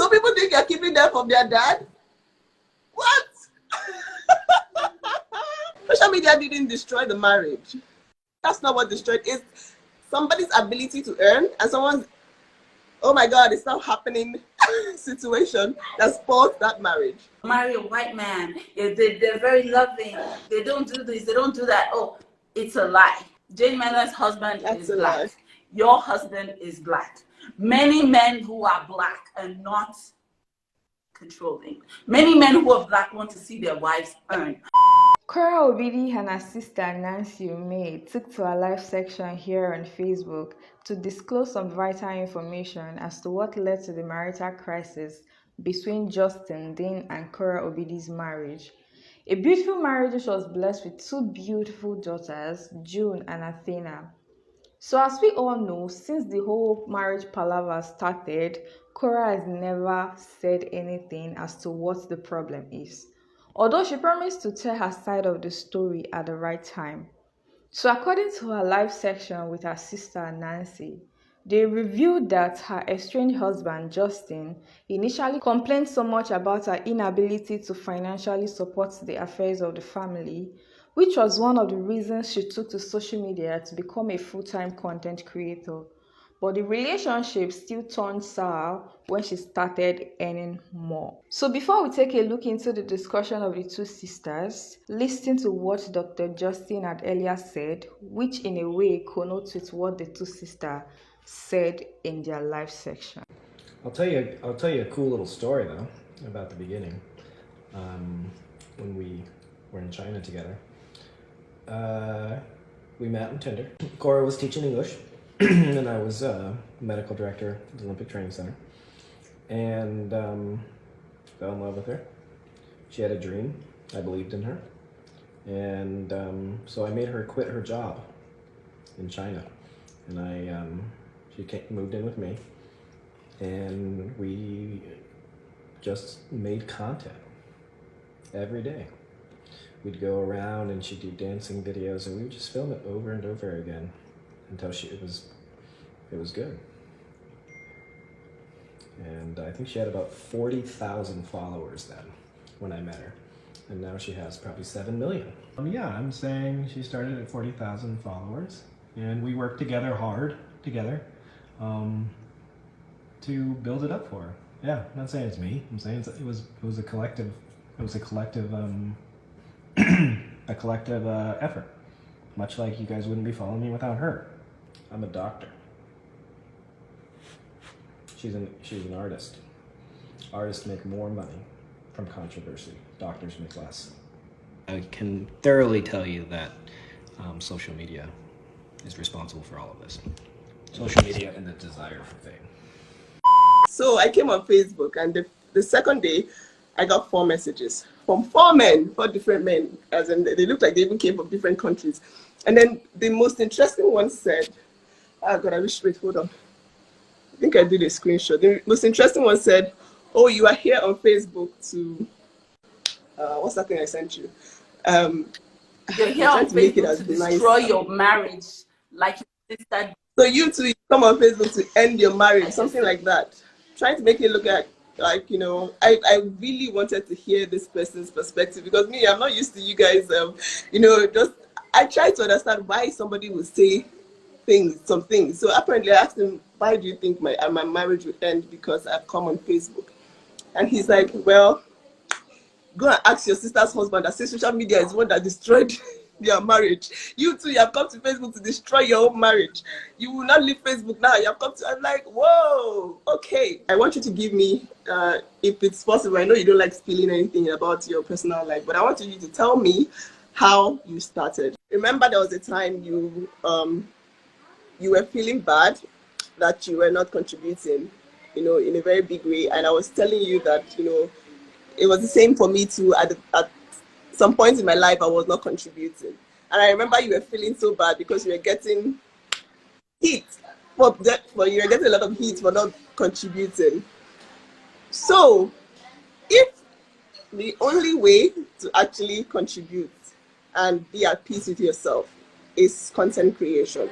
So people think you're keeping them from their dad? What? Social media didn't destroy the marriage. That's not what destroyed it. It's somebody's ability to earn and someone's, oh my God, it's not happening situation that spoils that marriage. Marry a white man. They're very loving. They don't do this. They don't do that. Oh, it's a lie. Jane Melon's husband is black. Lie. Your husband is black. Many men who are black are not controlling. Many men who are black want to see their wives earn. Korra Obidi and her sister Nancy May took to her live section here on Facebook to disclose some vital information as to what led to the marital crisis between Justin Dean and Korra Obidi's marriage. A beautiful marriage which was blessed with two beautiful daughters, June and Athena. So as we all know, since the whole marriage palaver started, Korra has never said anything as to what the problem is, although she promised to tell her side of the story at the right time. So according to her live section with her sister Nancy, they revealed that her estranged husband Justin initially complained so much about her inability to financially support the affairs of the family, which was one of the reasons she took to social media to become a full-time content creator. But the relationship still turned sour when she started earning more. So before we take a look into the discussion of the two sisters, listen to what Dr. Justin had earlier said, which in a way connotes with what the two sisters said in their live section. I'll tell you a cool little story though about the beginning. When we were in China together, we met on Tinder. Korra was teaching English. And I was medical director at the Olympic Training Center, and fell in love with her. She had a dream. I believed in her, and so I made her quit her job in China, and she moved in with me, and we just made content every day. We'd go around and she'd do dancing videos, and we would just film it over and over again until it was good. And I think she had about 40,000 followers then when I met her, and now she has probably 7 million. Yeah, I'm saying she started at 40,000 followers, and we worked together to build it up for her. Yeah, I'm not saying it's me. I'm saying it was a collective. It was a collective effort. Much like you guys wouldn't be following me without her. I'm a doctor. She's an artist. Artists make more money from controversy. Doctors make less. I can thoroughly tell you that social media is responsible for all of this. Social media and the desire for fame. So I came on Facebook, and the second day, I got 4 messages from 4 men, 4 different men, as in they looked like they even came from different countries. And then the most interesting one said, oh God, wait, hold on. I think I did a screenshot. The most interesting one said, oh, you are here on Facebook to, what's that thing I sent you? You're here on Facebook to destroy your marriage, like your sister. So you two, you come on Facebook to end your marriage, something like that. Trying to make it look like, you know, I really wanted to hear this person's perspective, because me, I'm not used to you guys, you know, I try to understand why somebody would say some things. So apparently I asked him, why do you think my marriage would end? Because I've come on Facebook. And he's like, well, go and ask your sister's husband that says social media is the one that destroyed their marriage. You too, you have come to Facebook to destroy your own marriage. You will not leave Facebook now. You have come to, I'm like, whoa, okay. I want you to give me, if it's possible, I know you don't like spilling anything about your personal life, but I want you to tell me how you started. Remember there was a time you were feeling bad that you were not contributing, you know, in a very big way. And I was telling you that, you know, it was the same for me too. At some point in my life, I was not contributing. And I remember you were feeling so bad because you were getting heat. You were getting a lot of heat for not contributing. So if the only way to actually contribute and be at peace with yourself is content creation,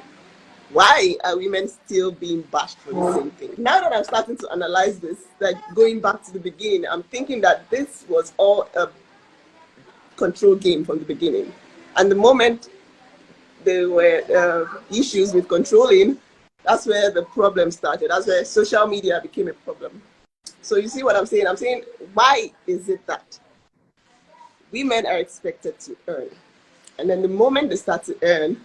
Why are women still being bashed for the same thing? Now that I'm starting to analyze this, like going back to the beginning, I'm thinking that this was all a control game from the beginning. And the moment there were issues with controlling, that's where the problem started. That's where social media became a problem. So you see what I'm saying? I'm saying, why is it that women are expected to earn? And then the moment they start to earn,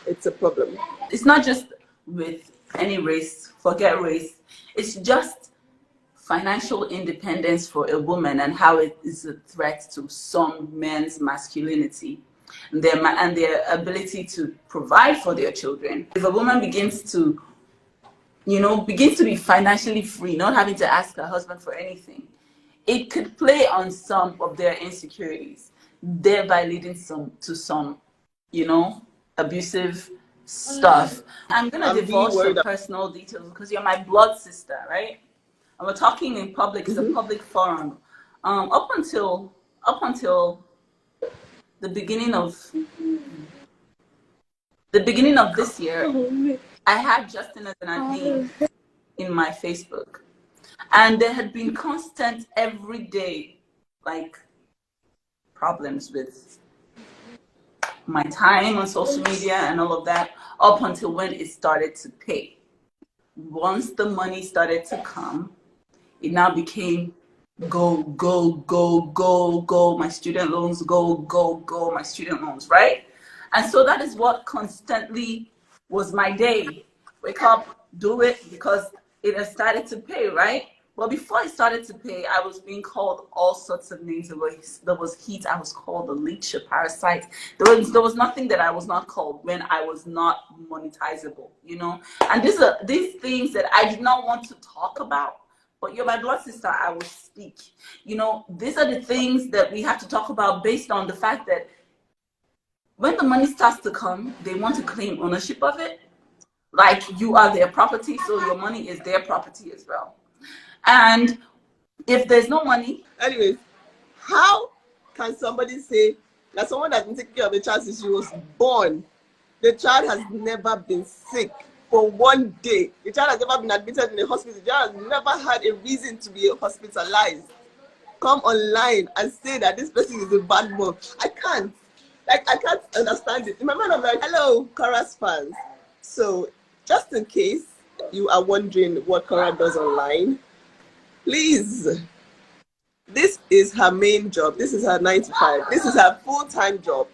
it's a problem. It's not just with any race, forget race. It's just financial independence for a woman and how it is a threat to some men's masculinity and their ability to provide for their children. If a woman begins to be financially free, not having to ask her husband for anything, it could play on some of their insecurities, thereby leading to some, abusive stuff. I'm gonna divulge some personal details because you're my blood sister, right? And we're talking in public. It's a public forum. Up until the beginning of this year, I had Justin as an admin in my Facebook, and there had been constant everyday problems with my time on social media and all of that, up until when it started to pay. Once the money started to come, it now became go, go, go, go, go, my student loans, go, go, go, my student loans, right? And so that is what constantly was my day. Wake up, do it, because it has started to pay, right? Well, before it started to pay, I was being called all sorts of names. There was heat. I was called a leech, a parasite. There was nothing that I was not called when I was not monetizable, And these are these things that I did not want to talk about. But you're my blood sister, I will speak. These are the things that we have to talk about based on the fact that when the money starts to come, they want to claim ownership of it. Like you are their property, so your money is their property as well. And if there's no money... Anyways, how can somebody say that someone that's been taking care of the child since she was born, the child has never been sick for one day, the child has never been admitted in a hospital, the child has never had a reason to be hospitalized, come online and say that this person is a bad mom? I can't understand it. In my mind, I'm like, hello, Korra's fans. So just in case you are wondering what Korra does online, please, this is her main job. This is her 9 to 5. This is her full-time job.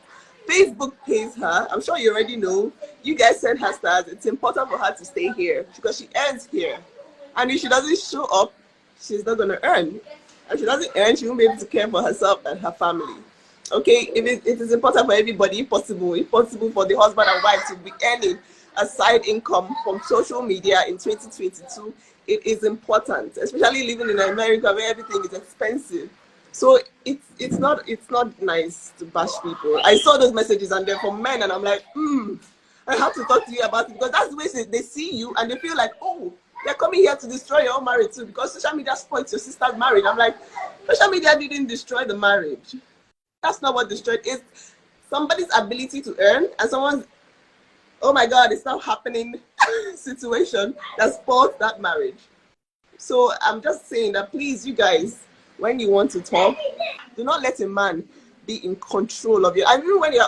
Facebook pays her. I'm sure you already know. You guys send her stars. It's important for her to stay here because she earns here. And if she doesn't show up, she's not going to earn. If she doesn't earn, she won't be able to care for herself and her family. Okay? It is important for everybody, if possible for the husband and wife to be earning a side income from social media in 2022. It is important, especially living in America where everything is expensive. So it's not nice to bash people. I saw those messages and they're from men, and I'm like, I have to talk to you about it, because that's the way they see you and they feel like, oh, they're coming here to destroy your own marriage too, because social media spoils your sister's marriage. I'm like, social media didn't destroy the marriage. That's not what destroyed it. It's somebody's ability to earn and someone's, oh my God, it's not happening situation that spoils that marriage. So I'm just saying that, please, you guys, when you want to talk, do not let a man be in control of you. I mean, when you're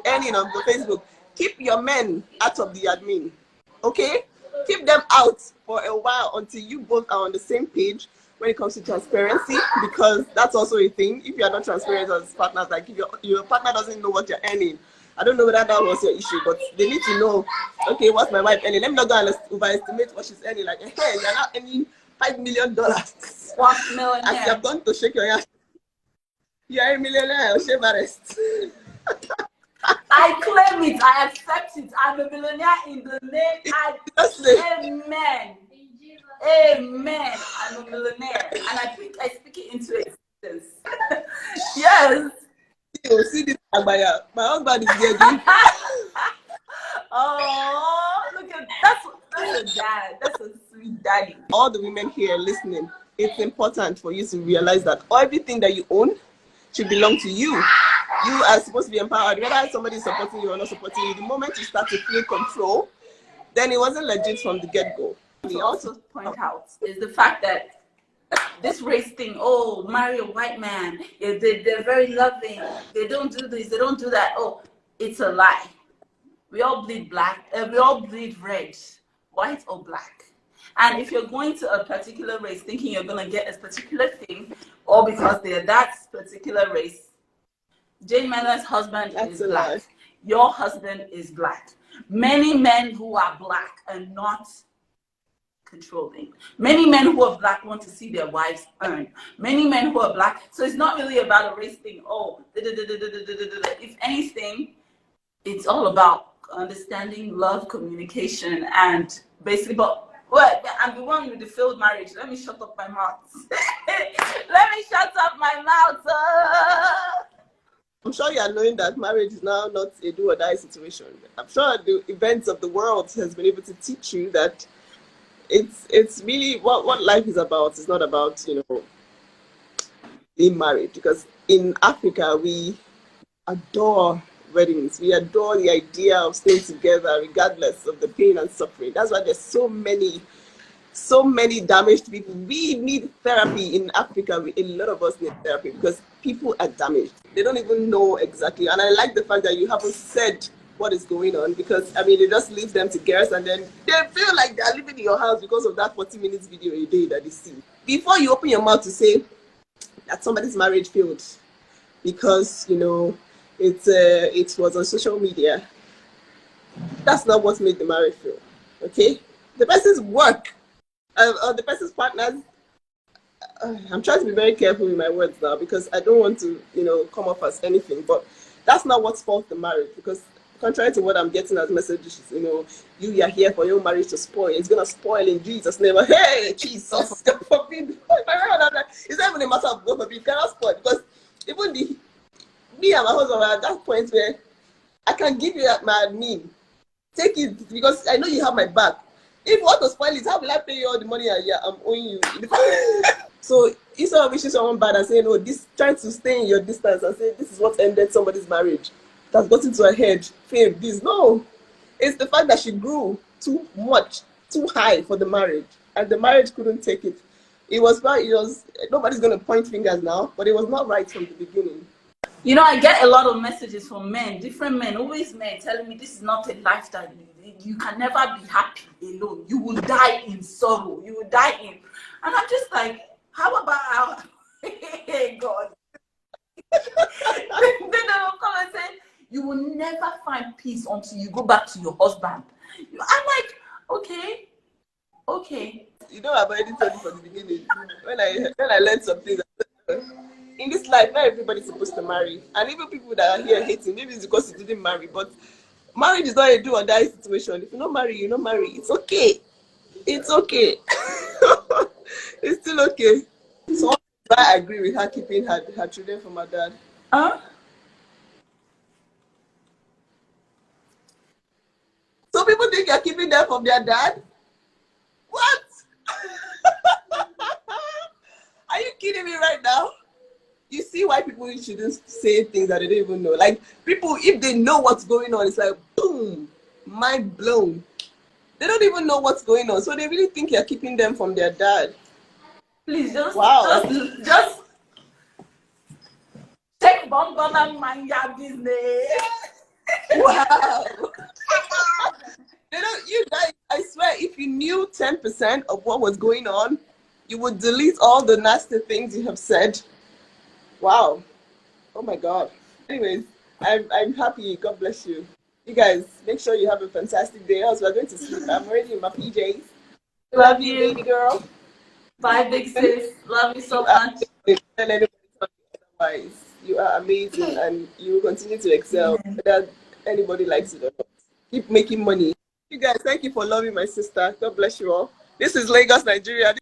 earning on the Facebook, keep your men out of the admin, okay? Keep them out for a while until you both are on the same page when it comes to transparency, because that's also a thing. If you are not transparent as partners, like if your partner doesn't know what you're earning, I don't know whether that was your issue, but they need to know, okay, what's my wife earning? Let me not go and overestimate what she's earning. Like, hey, you're not earning $5 million. What millionaire? As you have gone to shake your ass. You're a millionaire, shave arrest. I claim it, I accept it. I'm a millionaire in the name of Amen. Amen. I'm a millionaire. And I speak it into existence. Yes. You see this, my husband is getting. Oh, look at that's a dad. That's a sweet daddy. All the women here listening, it's important for you to realize that everything that you own should belong to you. you are supposed to be empowered, whether somebody is supporting you or not supporting you. The moment you start to feel control, then it wasn't legit from the get-go. To also point out is the fact that this race thing, oh, marry a white man, they're very loving, they don't do this, they don't do that. Oh, it's a lie. We all bleed black, we all bleed red, white or black. And if you're going to a particular race thinking you're going to get a particular thing, or because they're that particular race, Jane Mellon's husband is black. Your husband is black. Many men who are black are not controlling. Many men who are black want to see their wives earn. Many men who are black, so it's not really about a race thing. Oh, if anything, it's all about understanding, love, communication, and basically, but well, I'm the one with the failed marriage. Let me shut up my mouth. Let me shut up my mouth. I'm sure you are knowing that marriage is now not a do or die situation. I'm sure the events of the world has been able to teach you that it's really what life is about. It's not about, being married, because in Africa we adore weddings. We adore the idea of staying together regardless of the pain and suffering. That's why there's so many damaged people. We need therapy in Africa. A lot of us need therapy because people are damaged. They don't even know exactly. And I like the fact that you haven't said what is going on, because they just leave them to guess, and then they feel like they're living in your house because of that 40 minutes video a day that they see. Before you open your mouth to say that somebody's marriage failed because it was on social media, that's not what made the marriage fail. Okay, the person's work or the person's partners. I'm trying to be very careful with my words now because I don't want to come off as anything, but that's not what spoils the marriage. Because contrary to what I'm getting as messages, you are here for your marriage to spoil. It's gonna spoil in Jesus' name. Hey, Jesus, God forbid. It's not even a matter of God forbid. It cannot spoil, because even me and my husband are at that point where I can give you my admin. Take it, because I know you have my back. If you want to spoil it, how will I pay you all the money I'm owing you? So instead of wishing someone bad and saying, trying to stay in your distance and say this is what ended somebody's marriage, that's gotten to her head, fame, this. No, it's the fact that she grew too much, too high for the marriage, and the marriage couldn't take it. Nobody's going to point fingers now, but it was not right from the beginning. I get a lot of messages from men, different men, always men, telling me this is not a lifestyle. You can never be happy alone. You will die in sorrow. You will die in. And I'm just like, how about hey, God? Then they'll come and say, you will never find peace until you go back to your husband. I'm like, okay. I've already told you from the beginning. When I learned something, in this life, not everybody's supposed to marry. And even people that are here hating, maybe it's because you didn't marry. But marriage is not a do or die situation. If you don't marry, you don't marry. It's okay. It's okay. It's still okay. So I agree with her keeping her children from her dad. So people think you're keeping them from their dad? What? Are you kidding me right now? You see why people shouldn't say things that they don't even know. Like, people, if they know what's going on, it's like, boom, mind blown. They don't even know what's going on. So they really think you're keeping them from their dad. Please, just take bomb and mind your business. Wow. You guys, I swear, if you knew 10% of what was going on, you would delete all the nasty things you have said. Wow. Oh my God. Anyways, I'm happy. God bless you. You guys, make sure you have a fantastic day. Else we're going to sleep. I'm already in my PJs. Love you, baby girl. Bye, big sis. Love you so much. Otherwise, you are amazing and you will continue to excel, whether anybody likes it or not. Keep making money. You guys, thank you for loving my sister. God bless you all. This is Lagos, Nigeria.